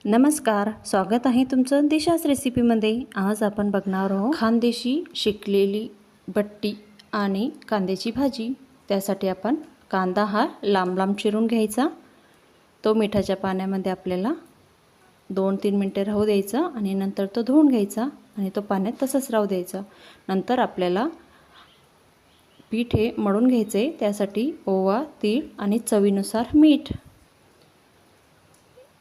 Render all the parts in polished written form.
नमस्कार, स्वागत आहे तुमचं दिशाच रेसिपीमध्ये। आज आपण बघणार आहोत खानदेशी शेकलेली बट्टी आणि कांद्याची भाजी। त्यासाठी आपण कांदा हा लांब लांब चिरून घ्यायचा। तो मिठाच्या पाण्यामध्ये आपल्याला 2-3 मिनिटे राहू द्यायचा आणि नंतर तो धुवून घ्यायचा आणि तो पाण्यात तसंच राहू द्यायचा। नंतर आपल्याला पीठ हे मळून घ्यायचे। त्यासाठी ओवा, तीळ आणि चवीनुसार मीठ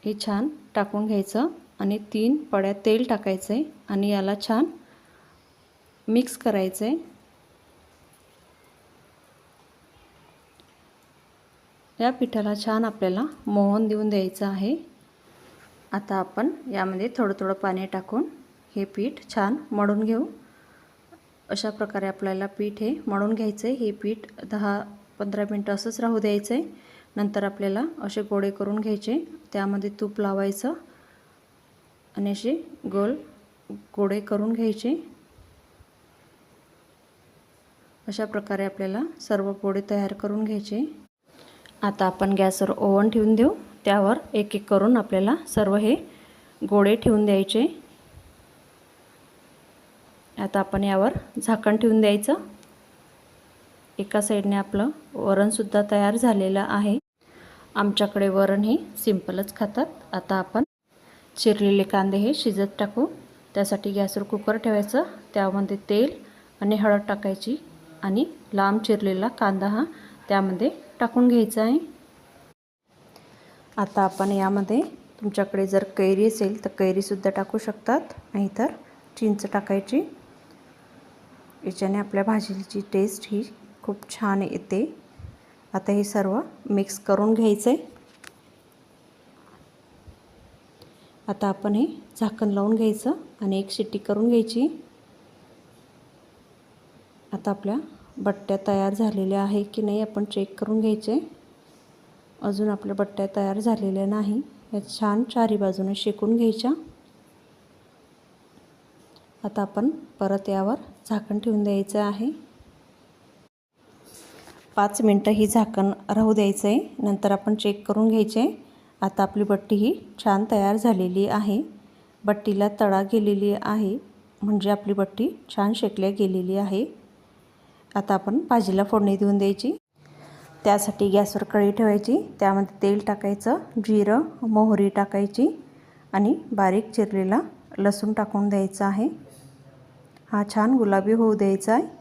हे छान टाकून घ्यायचं आणि 3 पड्या तेल टाकायचे आणि याला छान मिक्स करायचे। या पिठाला छान आपल्याला मोहन देऊन द्यायचं आहे। आता आपण यामध्ये थोडं पाणी टाकून हे पीठ छान मळून घेऊ। अशा प्रकारे आपल्याला पीठ हे मळून घ्यायचे। हे पीठ 10-15 मिनिटं असंच राहू द्यायचे। नंतर आपल्याला असे गोळे करून घ्यायचे। त्यामध्ये तूप लावायचं आणि असे गोल गोळे करून घ्यायचे। अशा प्रकारे आपल्याला सर्व गोळे तयार करून घ्यायचे। आता आपण गॅसवर ओव्हन ठेवून देऊ। त्यावर एक एक करून आपल्याला सर्व हे गोळे ठेवून द्यायचे। आता आपण यावर झाकण ठेवून द्यायचं। एका साईडने आपलं वरण सुद्धा तयार झालेलं आहे। आमच्याकडे वरण हे सिंपलच खातात। आता आपण चिरलेले कांदे हे शिजत टाकू। त्यासाठी गॅसवर कुकर ठेवायचं। त्यामध्ये तेल आणि हळद टाकायची आणि लांब चिरलेला कांदा हा त्यामध्ये टाकून घ्यायचा आहे। आता आपण यामध्ये तुमच्याकडे जर कैरी असेल तर कैरी सुद्धा टाकू शकतात, नाहीतर चिंच टाकायची। याच्याने आपल्या भाजीची टेस्ट ही खूप छान येते। आता हे सर्व मिक्स करून घ्यायचे। आता आपण हे झाकण लावून घ्यायचं आणि एक शिट्टी करून घ्यायची। आता आपल्या बट्ट्या तयार झालेल्या आहे की नाही आपण चेक करून घ्यायचे। अजून आपल्या बट्ट्या तयार झालेल्या नाही। या छान चारी बाजूने शेकून घ्यायच्या। आता आपण परत यावर झाकण ठेवून द्यायचं आहे। 5 मिनिटं ही झाकण राहू द्यायचं आहे। नंतर आपण चेक करून घ्यायचे। आता आपली बट्टी ही छान तयार झालेली आहे। बट्टीला तडा गेलेली आहे, म्हणजे आपली बट्टी छान शेकल्या गेलेली आहे। आता आपण भाजीला फोडणी देऊन द्यायची। त्यासाठी गॅसवर कढई ठेवायची। त्यामध्ये तेल टाकायचं, जिरं, मोहरी टाकायची आणि बारीक चिरलेला लसूण टाकून द्यायचा आहे। हा छान गुलाबी होऊ द्यायचा आहे।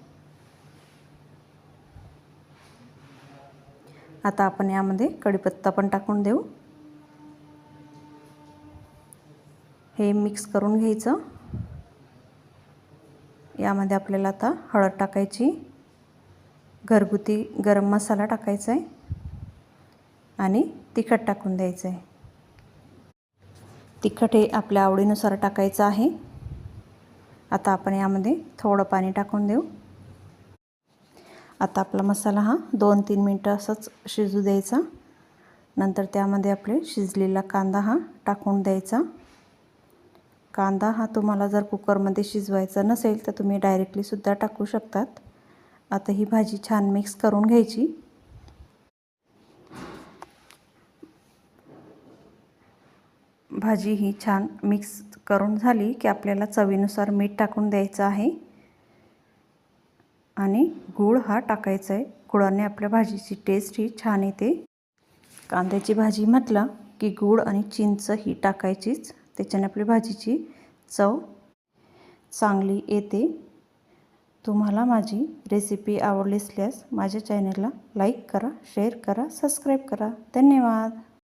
आता आपण यामध्ये कढीपत्ता पण टाकून देऊ। हे मिक्स करून घ्यायचं। यामध्ये आपल्याला आता हळद टाकायची, घरगुती गरम मसाला टाकायचा आहे आणि तिखट टाकून द्यायचं आहे। तिखट हे आपल्या आवडीनुसार टाकायचं आहे। आता आपण यामध्ये थोडं पाणी टाकून देऊ। आता आपला मसाला हा 2-3 मिनिटं असंच शिजू द्यायचा। नंतर त्यामध्ये आपले शिजलेला कांदा हा टाकून द्यायचा। कांदा हा तुम्हाला जर कुकरमध्ये शिजवायचा नसेल तर तुम्ही डायरेक्टली सुद्धा टाकू शकतात। आता ही भाजी छान मिक्स करून घ्यायची। भाजी ही छान मिक्स करून झाली की आपल्याला चवीनुसार मीठ टाकून द्यायचं आहे आणि गूळ हा टाकायचा आहे। गुळाने आपल्या भाजीची टेस्ट ही छान येते। कांद्याची भाजी म्हटलं की गूळ आणि चिंच ही टाकायचीच, त्याच्याने आपल्या भाजीची चव चांगली येते। तुम्हाला माझी रेसिपी आवडली असल्यास माझ्या चॅनलला लाईक करा, शेअर करा, सबस्क्राईब करा। धन्यवाद।